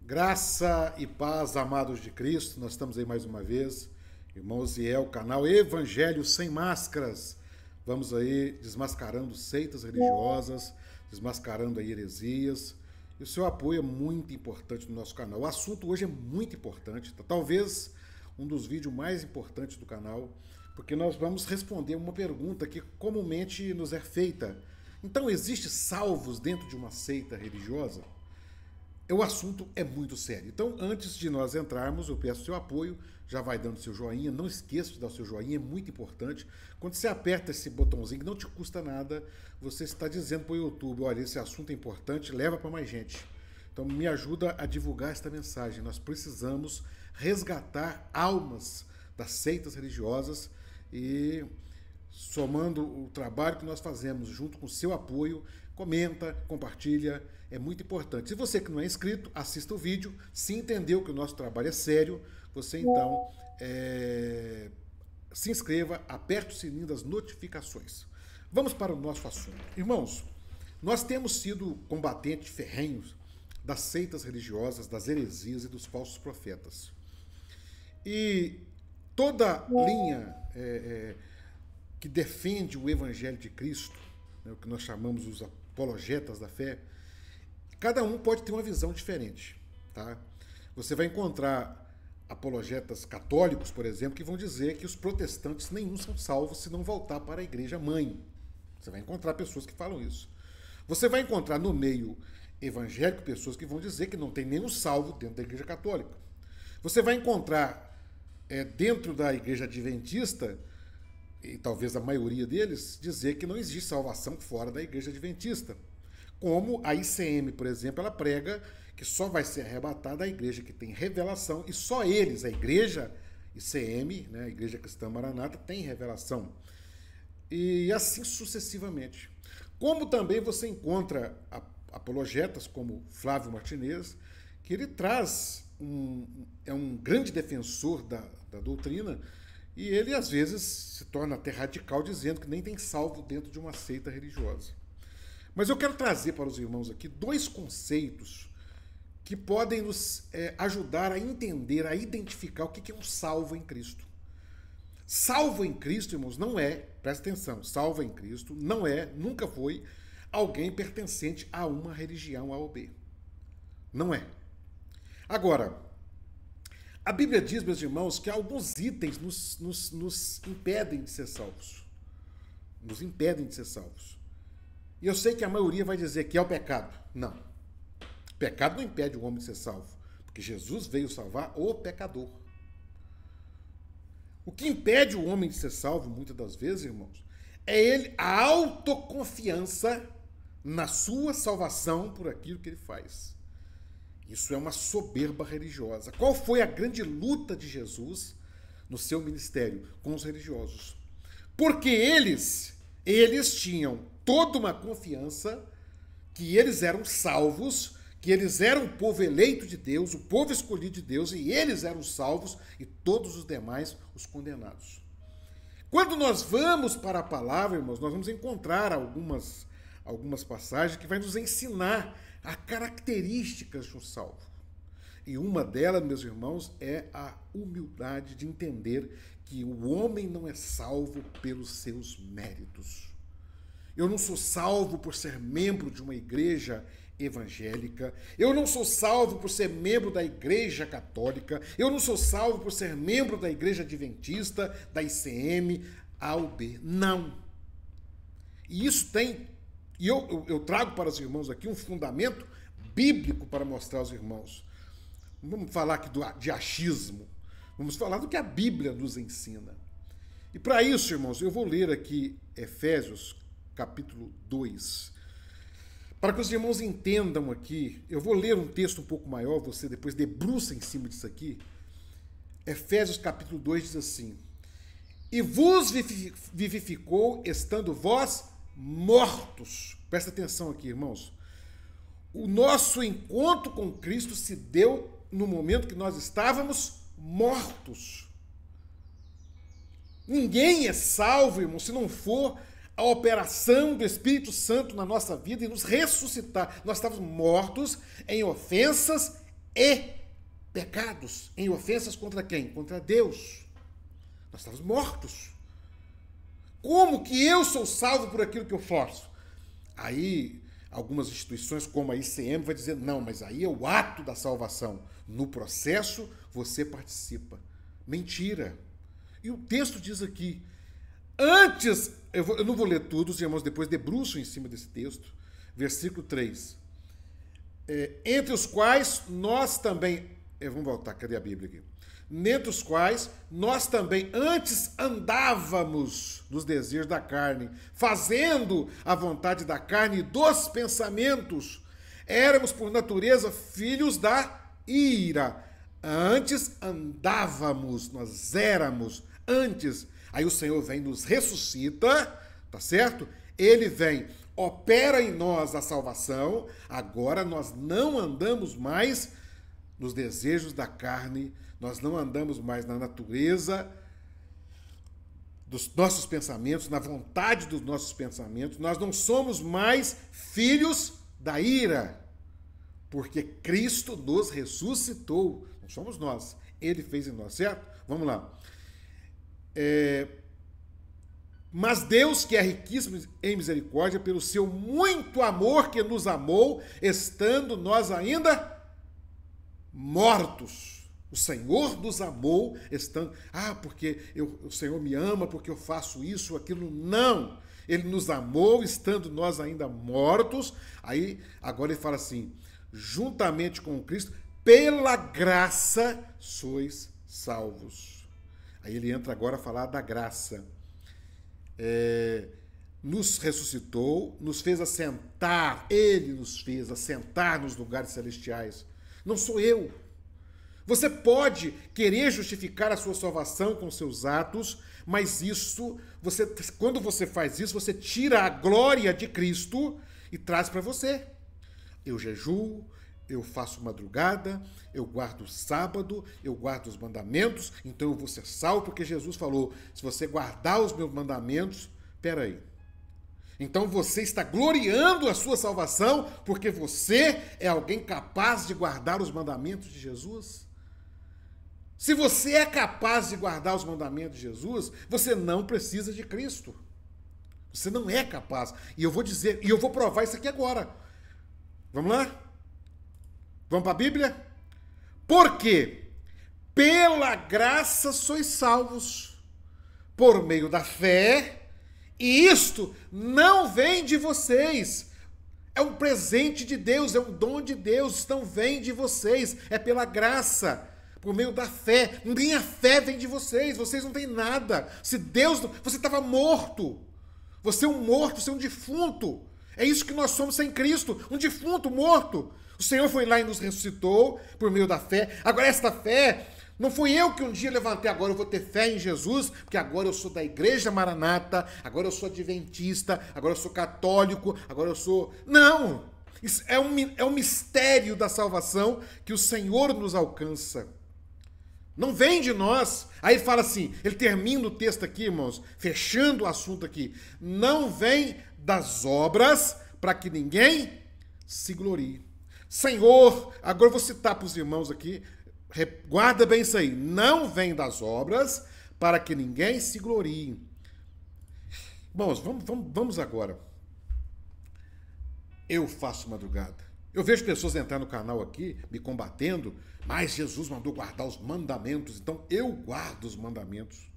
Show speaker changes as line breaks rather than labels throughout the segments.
Graça e paz, amados de Cristo, nós estamos aí mais uma vez, irmãos, e é o canal Evangelho Sem Máscaras. Vamos aí desmascarando seitas religiosas, desmascarando aí heresias, e o seu apoio é muito importante no nosso canal. O assunto hoje é muito importante, talvez um dos vídeos mais importantes do canal, porque nós vamos responder uma pergunta que comumente nos é feita. Então, existe salvos dentro de uma seita religiosa? O assunto é muito sério. Então, antes de nós entrarmos, eu peço seu apoio, já vai dando seu joinha, não esqueça de dar o seu joinha, é muito importante. Quando você aperta esse botãozinho, que não te custa nada, você está dizendo para o YouTube, olha, esse assunto é importante, leva para mais gente. Então, me ajuda a divulgar esta mensagem. Nós precisamos resgatar almas das seitas religiosas e, somando o trabalho que nós fazemos junto com o seu apoio, comenta, compartilha, é muito importante. Se você que não é inscrito, assista o vídeo. Se entendeu que o nosso trabalho é sério, você então se inscreva, aperte o sininho das notificações. Vamos para o nosso assunto. Irmãos, nós temos sido combatentes ferrenhos das seitas religiosas, das heresias e dos falsos profetas. E toda linha que defende o Evangelho de Cristo, o que nós chamamos os apologetas da fé, cada um pode ter uma visão diferente. Tá? Você vai encontrar apologetas católicos, por exemplo, que vão dizer que os protestantes nenhum são salvos se não voltar para a igreja mãe. Você vai encontrar pessoas que falam isso. Você vai encontrar no meio evangélico pessoas que vão dizer que não tem nenhum salvo dentro da igreja católica. Você vai encontrar dentro da igreja adventista, e talvez a maioria deles, dizer que não existe salvação fora da igreja adventista. Como a ICM, por exemplo, ela prega que só vai ser arrebatada a igreja que tem revelação, e só eles, a igreja ICM, né, a Igreja Cristã Maranata, tem revelação. E assim sucessivamente. Como também você encontra apologetas como Flávio Martinez, que ele traz é um grande defensor da doutrina, e ele às vezes se torna até radical, dizendo que nem tem salvo dentro de uma seita religiosa. Mas eu quero trazer para os irmãos aqui dois conceitos que podem nos ajudar a entender, a identificar o que é um salvo em Cristo. Salvo em Cristo, irmãos, não é, presta atenção, salvo em Cristo não é, nunca foi, alguém pertencente a uma religião A ou B. Não é. Agora, a Bíblia diz, meus irmãos, que alguns itens nos impedem de ser salvos. Nos impedem de ser salvos. E eu sei que a maioria vai dizer que é o pecado. Não. O pecado não impede o homem de ser salvo, porque Jesus veio salvar o pecador. O que impede o homem de ser salvo, muitas das vezes, irmãos, é a autoconfiança na sua salvação por aquilo que ele faz. Isso é uma soberba religiosa. Qual foi a grande luta de Jesus no seu ministério com os religiosos? Porque eles tinham toda uma confiança que eles eram salvos, que eles eram o povo eleito de Deus, o povo escolhido de Deus, e eles eram salvos e todos os demais os condenados. Quando nós vamos para a palavra, irmãos, nós vamos encontrar algumas passagens que vai nos ensinar as características de um salvo. E uma delas, meus irmãos, é a humildade de entender que o homem não é salvo pelos seus méritos. Eu não sou salvo por ser membro de uma igreja evangélica, eu não sou salvo por ser membro da igreja católica, eu não sou salvo por ser membro da igreja adventista, da ICM, A ou B. Não. E isso e eu trago para os irmãos aqui um fundamento bíblico para mostrar aos irmãos. Não vamos falar aqui de achismo, vamos falar do que a Bíblia nos ensina. E para isso, irmãos, eu vou ler aqui Efésios capítulo 2. Para que os irmãos entendam aqui, eu vou ler um texto um pouco maior, você depois debruça em cima disso aqui. Efésios capítulo 2 diz assim: e vos vivificou, estando vós mortos. Presta atenção aqui, irmãos. O nosso encontro com Cristo se deu no momento que nós estávamos mortos. Ninguém é salvo, irmão, se não for a operação do Espírito Santo na nossa vida e nos ressuscitar. Nós estávamos mortos em ofensas, e pecados, em ofensas contra quem? Contra Deus. Nós estávamos mortos. Como que eu sou salvo por aquilo que eu faço? Aí, algumas instituições, como a ICM, vai dizer, não, mas aí é o ato da salvação. No processo, você participa. Mentira. E o texto diz aqui, antes, eu não vou ler tudo, os irmãos depois debruçam em cima desse texto, versículo 3. Entre os quais nós também, vamos voltar, cadê a Bíblia aqui? Dentre os quais nós também antes andávamos nos desejos da carne, fazendo a vontade da carne e dos pensamentos. Éramos, por natureza, filhos da ira. Antes andávamos, nós éramos antes. Aí o Senhor vem, nos ressuscita, tá certo? Ele vem, opera em nós a salvação. Agora nós não andamos mais nos desejos da carne, nós não andamos mais na natureza dos nossos pensamentos, na vontade dos nossos pensamentos, nós não somos mais filhos da ira, porque Cristo nos ressuscitou, não somos nós, Ele fez em nós, certo? Vamos lá. Mas Deus, que é riquíssimo em misericórdia, pelo seu muito amor que nos amou, estando nós ainda mortos. O Senhor nos amou, estando... porque o Senhor me ama, porque eu faço isso, aquilo. Não! Ele nos amou, estando nós ainda mortos. Aí, agora ele fala assim, juntamente com Cristo, pela graça sois salvos. Aí ele entra agora a falar da graça. Nos ressuscitou, nos fez assentar, Ele nos fez assentar nos lugares celestiais. Não sou eu. Você pode querer justificar a sua salvação com seus atos, mas quando você faz isso, você tira a glória de Cristo e traz para você. Eu jejuo, eu faço madrugada, eu guardo o sábado, eu guardo os mandamentos, então eu vou ser salvo, porque Jesus falou, se você guardar os meus mandamentos, peraí. Então você está gloriando a sua salvação, porque você é alguém capaz de guardar os mandamentos de Jesus? Se você é capaz de guardar os mandamentos de Jesus, você não precisa de Cristo. Você não é capaz. E eu vou dizer, e eu vou provar isso aqui agora. Vamos lá? Vamos para a Bíblia? Porque pela graça sois salvos, por meio da fé, e isto não vem de vocês. É um presente de Deus, é um dom de Deus, não vem de vocês, é pela graça. Por meio da fé. Nem a fé vem de vocês não têm nada. Se Deus... Você estava morto. Você é um morto, você é um defunto. É isso que nós somos sem Cristo. Um defunto, morto. O Senhor foi lá e nos ressuscitou por meio da fé. Agora esta fé... Não fui eu que um dia levantei, agora eu vou ter fé em Jesus, porque agora eu sou da Igreja Maranata, agora eu sou adventista, agora eu sou católico, agora eu sou... Não! Isso é um mistério da salvação que o Senhor nos alcança. Não vem de nós. Aí ele fala assim, ele termina o texto aqui, irmãos, fechando o assunto aqui. Não vem das obras para que ninguém se glorie. Senhor, agora eu vou citar para os irmãos aqui, guarda bem isso aí. Não vem das obras para que ninguém se glorie. Irmãos, vamos agora. Eu faço madrugada. Eu vejo pessoas entrar no canal aqui, me combatendo, mas Jesus mandou guardar os mandamentos, então eu guardo os mandamentos.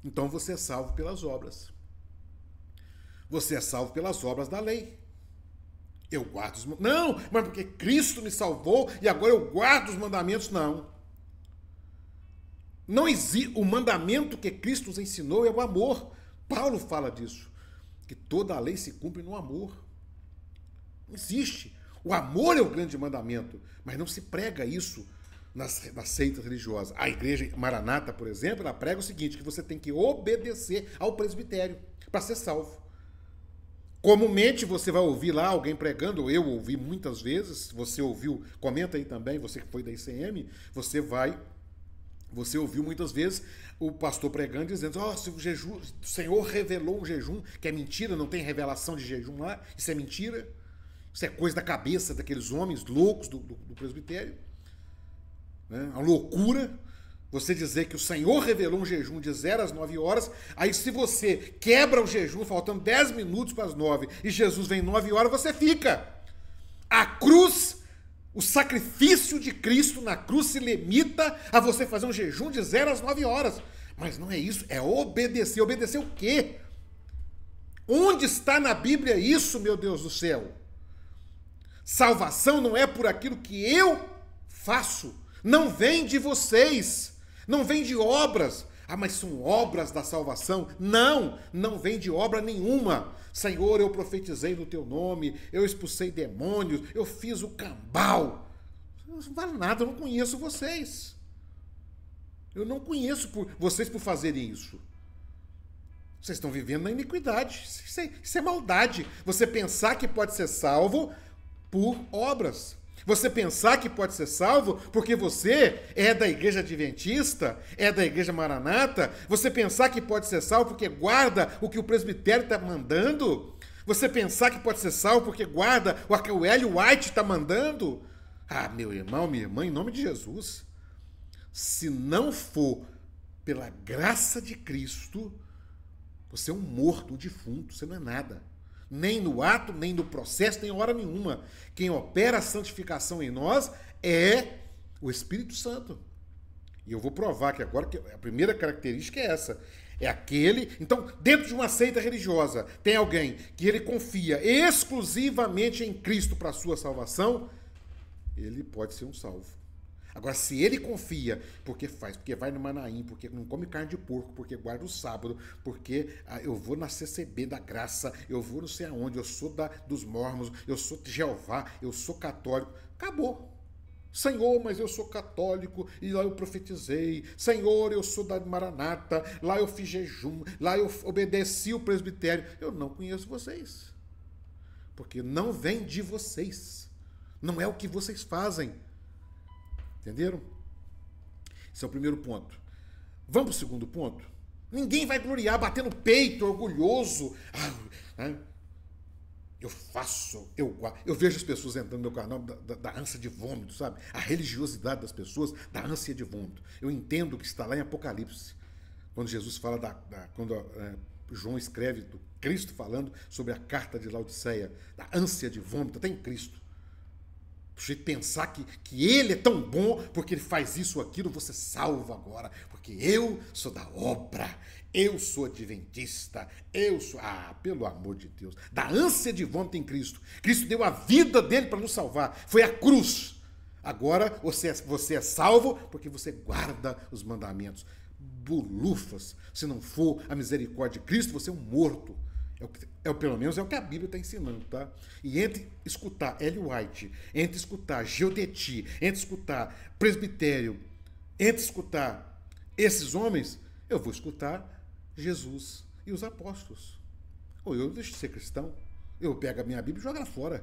Então você é salvo pelas obras. Você é salvo pelas obras da lei. Eu guardo os mandamentos. Não, mas porque Cristo me salvou e agora eu guardo os mandamentos. Não. Não existe. O mandamento que Cristo nos ensinou é o amor. Paulo fala disso. Que toda a lei se cumpre no amor. Não existe. O amor é o grande mandamento, mas não se prega isso nas seitas religiosas. A Igreja Maranata, por exemplo, ela prega o seguinte, que você tem que obedecer ao presbitério para ser salvo. Comumente você vai ouvir lá alguém pregando, eu ouvi muitas vezes, você ouviu, comenta aí também, você que foi da ICM, você ouviu muitas vezes o pastor pregando dizendo, se o jejum, o Senhor revelou um jejum, que é mentira, não tem revelação de jejum lá, isso é mentira. Isso é coisa da cabeça daqueles homens loucos do presbitério. Né? Uma loucura você dizer que o Senhor revelou um jejum de 0 às 9 horas, aí se você quebra o jejum faltando 10 minutos para as 9 e Jesus vem 9 horas, você fica. A cruz, o sacrifício de Cristo na cruz se limita a você fazer um jejum de 0 às 9 horas. Mas não é isso, é obedecer. Obedecer o quê? Onde está na Bíblia isso, meu Deus do céu? Salvação não é por aquilo que eu faço. Não vem de vocês. Não vem de obras. Ah, mas são obras da salvação? Não, não vem de obra nenhuma. Senhor, eu profetizei no teu nome, eu expulsei demônios, eu fiz o cambal. Não vale nada, eu não conheço vocês. Eu não conheço vocês por fazerem isso. Vocês estão vivendo na iniquidade. Isso é maldade. Você pensar que pode ser salvo por obras. Você pensar que pode ser salvo porque você é da igreja adventista, é da igreja maranata. Você pensar que pode ser salvo porque guarda o que o presbitério está mandando. Você pensar que pode ser salvo porque guarda o que o Ellen White está mandando. Ah, meu irmão, minha irmã, em nome de Jesus. Se não for pela graça de Cristo, você é um morto, um defunto, você não é nada. Nem no ato, nem no processo, nem hora nenhuma. Quem opera a santificação em nós é o Espírito Santo. E eu vou provar que agora que a primeira característica é essa. É aquele... Então, dentro de uma seita religiosa, tem alguém que ele confia exclusivamente em Cristo para a sua salvação, ele pode ser um salvo. Agora, se ele confia, porque vai no Manaim, porque não come carne de porco, porque guarda o sábado, porque eu vou na CCB da graça, eu vou não sei aonde, eu sou dos mormons, eu sou de Jeová, eu sou católico, acabou. Senhor, mas eu sou católico e lá eu profetizei. Senhor, eu sou da Maranata, lá eu fiz jejum, lá eu obedeci o presbitério. Eu não conheço vocês, porque não vem de vocês, não é o que vocês fazem. Entenderam? Esse é o primeiro ponto. Vamos para o segundo ponto? Ninguém vai gloriar, bater no peito, orgulhoso. Eu faço, eu guardo. Eu vejo as pessoas entrando no meu canal da ânsia de vômito, sabe? A religiosidade das pessoas da ânsia de vômito. Eu entendo que está lá em Apocalipse. Quando Jesus fala quando João escreve do Cristo falando sobre a carta de Laodiceia, da ânsia de vômito, até em Cristo. Você pensar que ele é tão bom porque ele faz isso ou aquilo, você salva agora, porque eu sou da obra, eu sou adventista, eu sou... Ah, pelo amor de Deus, da ânsia de vômito em Cristo. Cristo deu a vida dele para nos salvar, foi a cruz. Agora você é salvo porque você guarda os mandamentos. Bolufas, se não for a misericórdia de Cristo, você é um morto. Pelo menos é o que a Bíblia está ensinando, tá? E entre escutar Ellen White, entre escutar Giudetti, entre escutar presbitério, entre escutar esses homens, eu vou escutar Jesus e os apóstolos. Ou eu deixo de ser cristão, eu pego a minha Bíblia e jogo ela fora.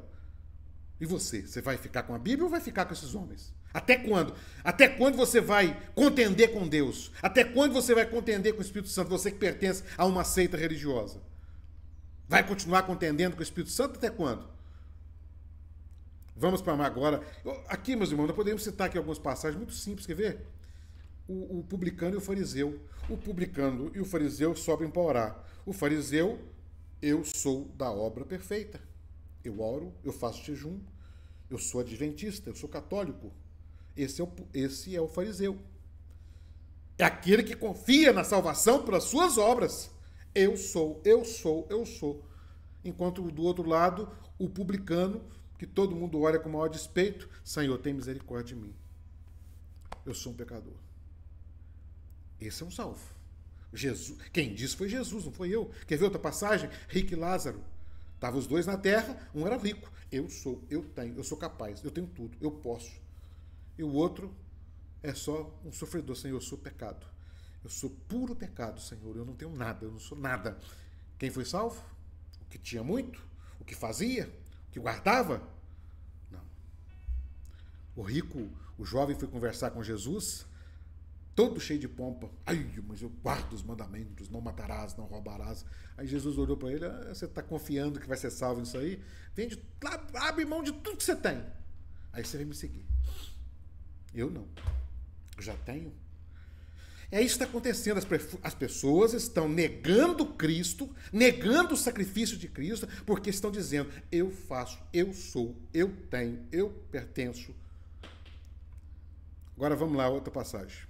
E você? Você vai ficar com a Bíblia ou vai ficar com esses homens? Até quando? Até quando você vai contender com Deus? Até quando você vai contender com o Espírito Santo? Você que pertence a uma seita religiosa. Vai continuar contendendo com o Espírito Santo até quando? Vamos para agora. Aqui, meus irmãos, nós podemos citar aqui algumas passagens muito simples, quer ver? O publicano e o fariseu. O publicano e o fariseu sobem para orar. O fariseu, eu sou da obra perfeita. Eu oro, eu faço jejum, eu sou adventista, eu sou católico. Esse é o fariseu. É aquele que confia na salvação pelas suas obras. Eu sou. Enquanto do outro lado, o publicano, que todo mundo olha com maior despeito, Senhor, tem misericórdia de mim. Eu sou um pecador. Esse é um salvo. Jesus, quem disse foi Jesus, não foi eu. Quer ver outra passagem? Rico e Lázaro. Estavam os dois na terra, um era rico. Eu tenho, eu sou capaz, eu tenho tudo, eu posso. E o outro é só um sofredor. Senhor, eu sou pecado. Eu sou puro pecado, Senhor. Eu não tenho nada, eu não sou nada. Quem foi salvo? O que tinha muito? O que fazia? O que guardava? Não. O rico, o jovem foi conversar com Jesus. todo cheio de pompa. Ai, mas eu guardo os mandamentos, não matarás, não roubarás. Aí Jesus olhou para ele, você está confiando que vai ser salvo nisso aí? Vende, abre mão de tudo que você tem. Aí você vem me seguir. Eu não. Eu já tenho. É isso que está acontecendo. As pessoas estão negando Cristo, negando o sacrifício de Cristo, porque estão dizendo, eu faço, eu sou, eu tenho, eu pertenço. Agora vamos lá, outra passagem.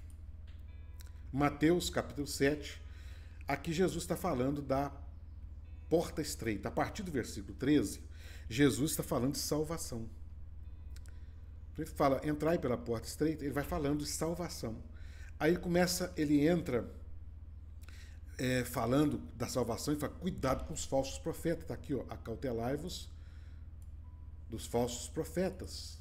Mateus, capítulo 7. Aqui Jesus está falando da porta estreita. A partir do versículo 13, Jesus está falando de salvação. Ele fala, entrai pela porta estreita, ele vai falando de salvação. Aí ele entra falando da salvação e fala, cuidado com os falsos profetas. Está aqui, ó, acautelai-vos dos falsos profetas.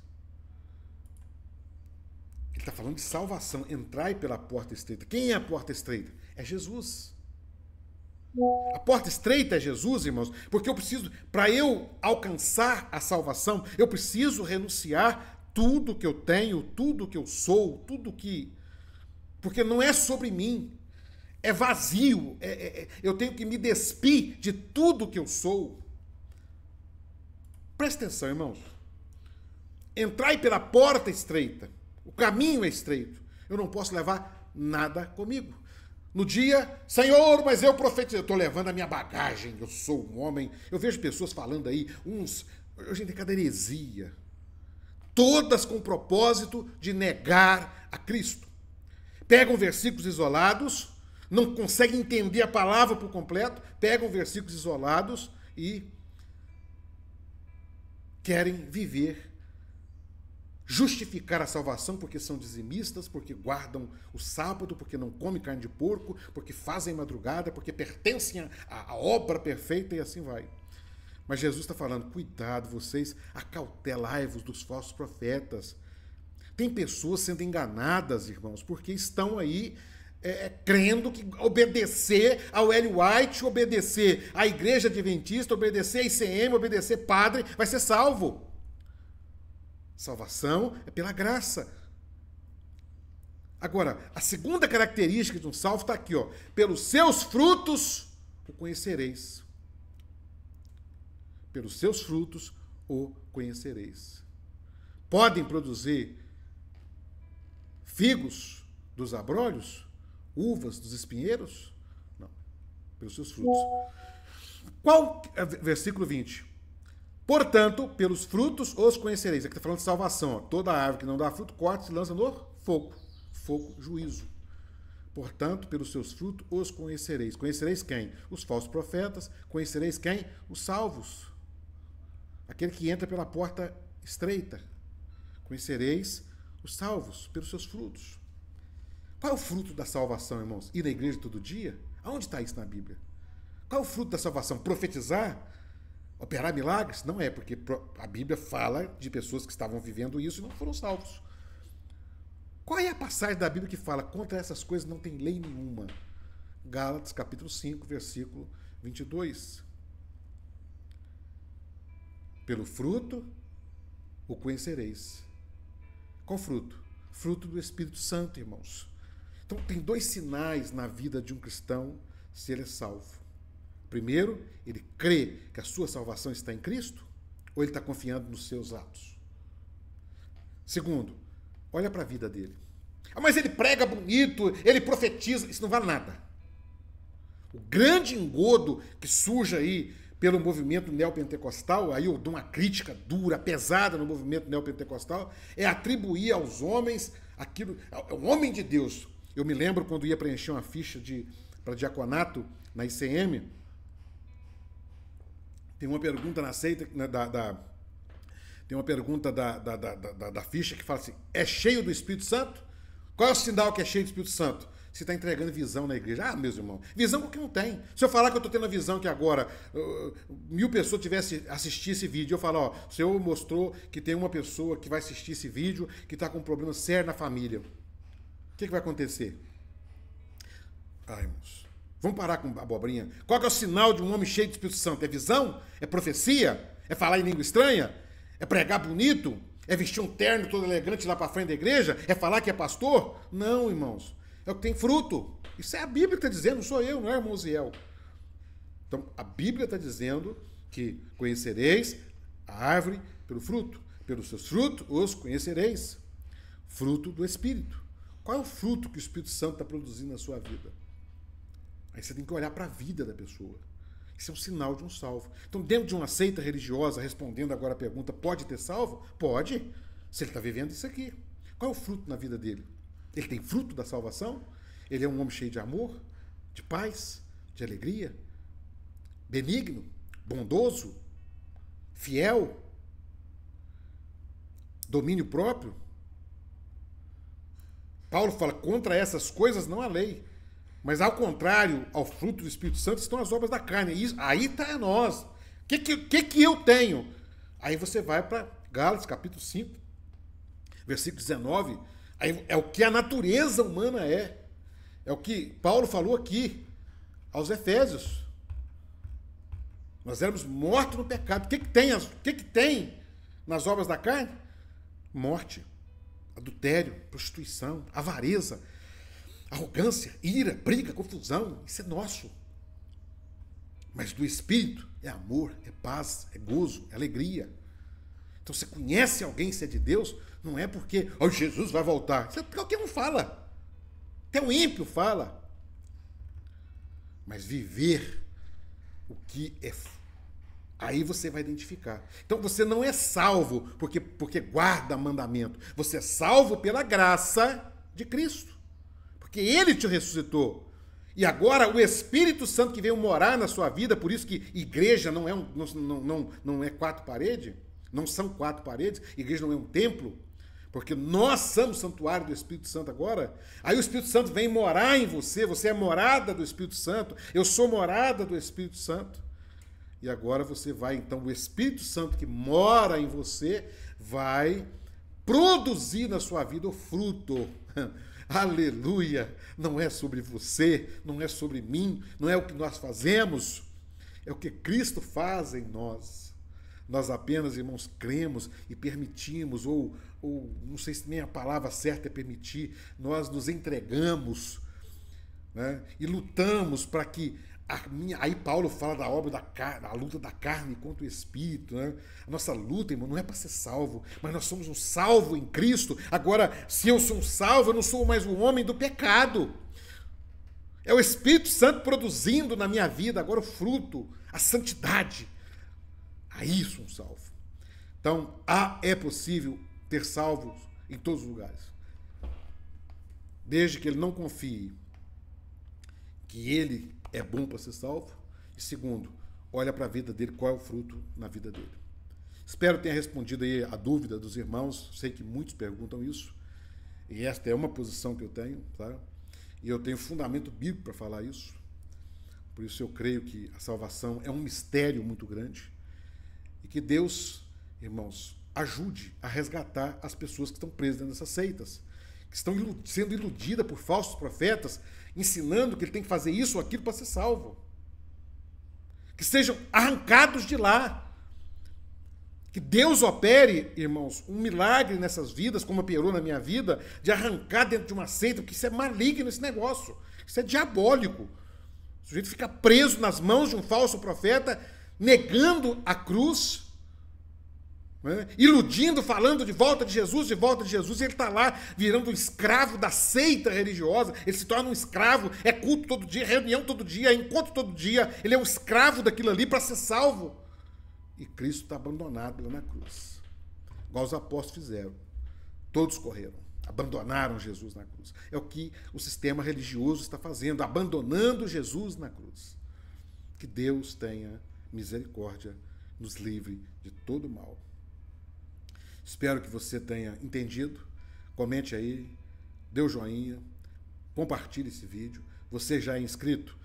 Ele está falando de salvação, entrai pela porta estreita. Quem é a porta estreita? É Jesus. A porta estreita é Jesus, irmãos, porque para eu alcançar a salvação, eu preciso renunciar tudo que eu tenho, tudo que eu sou, porque não é sobre mim, é vazio, eu tenho que me despir de tudo que eu sou. Presta atenção, irmãos. Entrai pela porta estreita, o caminho é estreito, eu não posso levar nada comigo. No dia, Senhor, mas eu profetizo, eu estou levando a minha bagagem, eu sou um homem. Eu vejo pessoas falando aí, gente, cada heresia, todas com o propósito de negar a Cristo. Pegam versículos isolados, não conseguem entender a palavra por completo, pegam versículos isolados e querem viver, justificar a salvação porque são dizimistas, porque guardam o sábado, porque não comem carne de porco, porque fazem madrugada, porque pertencem à obra perfeita e assim vai. Mas Jesus está falando, cuidado, vocês acautelai-vos dos falsos profetas. Tem pessoas sendo enganadas, irmãos, porque estão aí crendo que obedecer ao Ellen White, obedecer à Igreja Adventista, obedecer à ICM, obedecer padre, vai ser salvo. Salvação é pela graça. Agora, a segunda característica de um salvo está aqui, ó. Pelos seus frutos o conhecereis. Pelos seus frutos o conhecereis. Podem produzir figos dos abrolhos? Uvas dos espinheiros? Não. Pelos seus frutos. Versículo 20. Portanto, pelos frutos os conhecereis. Aqui está falando de salvação. Ó. Toda árvore que não dá fruto, corta e se lança no fogo. Fogo, juízo. Portanto, pelos seus frutos os conhecereis. Conhecereis quem? Os falsos profetas. Conhecereis quem? Os salvos. Aquele que entra pela porta estreita. Conhecereis os salvos pelos seus frutos. Qual é o fruto da salvação, irmãos? Ir na igreja todo dia? Aonde está isso na Bíblia? Qual é o fruto da salvação? Profetizar? Operar milagres? Não é, porque a Bíblia fala de pessoas que estavam vivendo isso e não foram salvos. Qual é a passagem da Bíblia que fala contra essas coisas não tem lei nenhuma? Gálatas, capítulo 5, versículo 22. Pelo fruto o conhecereis. Qual fruto? Fruto do Espírito Santo, irmãos. Então, tem dois sinais na vida de um cristão se ele é salvo. Primeiro, ele crê que a sua salvação está em Cristo, ou ele está confiando nos seus atos? Segundo, olha para a vida dele. Mas ele prega bonito, ele profetiza, isso não vale nada. O grande engodo que surge aí pelo movimento neopentecostal, aí eu dou uma crítica dura, pesada no movimento neopentecostal, é atribuir aos homens aquilo, ao homem de Deus. Eu me lembro quando ia preencher uma ficha para diaconato na ICM, tem uma pergunta na seita, tem uma pergunta da ficha que fala assim, é cheio do Espírito Santo? Qual é o sinal que é cheio do Espírito Santo? Você está entregando visão na igreja. Ah, meus irmãos, visão porque não tem. Se eu falar que eu estou tendo a visão que agora 1000 pessoas tivessem assistir esse vídeo, eu falo, ó, o Senhor mostrou que tem uma pessoa que vai assistir esse vídeo que está com um problema sério na família. O que vai acontecer? Ah, irmãos, vamos parar com abobrinha. Qual que é o sinal de um homem cheio do Espírito Santo? É visão? É profecia? É falar em língua estranha? É pregar bonito? É vestir um terno todo elegante lá para frente da igreja? É falar que é pastor? Não, irmãos. É o que tem fruto. Isso é a Bíblia que está dizendo, não sou eu, não é irmão Ziel. Então, a Bíblia está dizendo que conhecereis a árvore pelo fruto. Pelos seus frutos os conhecereis. Fruto do Espírito. Qual é o fruto que o Espírito Santo está produzindo na sua vida? Aí você tem que olhar para a vida da pessoa. Isso é um sinal de um salvo. Então, dentro de uma seita religiosa, respondendo agora a pergunta, pode ter salvo? Pode, se ele está vivendo isso aqui. Qual é o fruto na vida dele? Ele tem fruto da salvação? Ele é um homem cheio de amor, de paz, de alegria, benigno, bondoso, fiel, domínio próprio? Paulo fala, contra essas coisas não há lei. Mas, ao contrário, ao fruto do Espírito Santo estão as obras da carne. Aí está nós. O que eu tenho? Aí você vai para Gálatas, capítulo 5, versículo 19. Aí é o que a natureza humana é. É o que Paulo falou aqui aos Efésios. Nós éramos mortos no pecado. O que tem nas obras da carne? Morte, adultério, prostituição, avareza, arrogância, ira, briga, confusão. Isso é nosso. Mas do Espírito é amor, é paz, é gozo, é alegria. Então você conhece alguém se é de Deus, não é porque Jesus vai voltar. Isso é qualquer um fala. Até um ímpio fala. Mas viver o que é, aí você vai identificar. Então você não é salvo porque guarda mandamento. Você é salvo pela graça de Cristo. Porque Ele te ressuscitou. E agora o Espírito Santo que veio morar na sua vida, por isso que igreja não é quatro paredes, não são quatro paredes, igreja não é um templo, porque nós somos santuário do Espírito Santo agora. Aí o Espírito Santo vem morar em você, você é morada do Espírito Santo, eu sou morada do Espírito Santo. E agora você vai, então, o Espírito Santo que mora em você vai produzir na sua vida o fruto. Aleluia! Não é sobre você, não é sobre mim, não é o que nós fazemos, é o que Cristo faz em nós. Nós apenas, irmãos, cremos e permitimos, ou não sei se nem a palavra certa é permitir, nós nos entregamos, né, e lutamos para que aí Paulo fala da obra da carne, a luta da carne contra o Espírito, né? A nossa luta, irmão, não é para ser salvo, mas nós somos um salvo em Cristo. Agora, se eu sou um salvo, eu não sou mais um homem do pecado. É o Espírito Santo produzindo na minha vida agora o fruto, a santidade. Aí sou um salvo. Então, é possível ter salvos em todos os lugares. Desde que ele não confie que ele é bom para ser salvo. E segundo, olha para a vida dele, qual é o fruto na vida dele. Espero ter respondido aí a dúvida dos irmãos. Sei que muitos perguntam isso. E esta é uma posição que eu tenho, tá? E eu tenho fundamento bíblico para falar isso. Por isso eu creio que a salvação é um mistério muito grande. E que Deus, irmãos, ajude a resgatar as pessoas que estão presas dentro dessas seitas, que estão sendo iludidas por falsos profetas, ensinando que ele tem que fazer isso ou aquilo para ser salvo. Que sejam arrancados de lá. Que Deus opere, irmãos, um milagre nessas vidas, como operou na minha vida, de arrancar dentro de uma seita, porque isso é maligno esse negócio. Isso é diabólico. O sujeito fica preso nas mãos de um falso profeta, negando a cruz, né? Iludindo, falando de volta de Jesus, e ele está lá virando um escravo da seita religiosa. Ele se torna um escravo, é culto todo dia, reunião todo dia, encontro todo dia. Ele é um escravo daquilo ali para ser salvo. E Cristo está abandonado lá na cruz, igual os apóstolos fizeram. Todos correram, abandonaram Jesus na cruz. É o que o sistema religioso está fazendo, abandonando Jesus na cruz. Que Deus tenha misericórdia, nos livre de todo mal. Espero que você tenha entendido. Comente aí, dê o joinha, compartilhe esse vídeo. Você já é inscrito?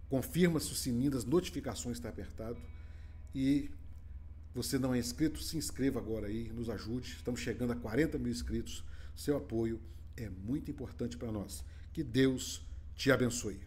Confirma se o sininho das notificações está apertado. E você não é inscrito? Se inscreva agora aí, nos ajude. Estamos chegando a 40 mil inscritos. Seu apoio é muito importante para nós. Que Deus te abençoe.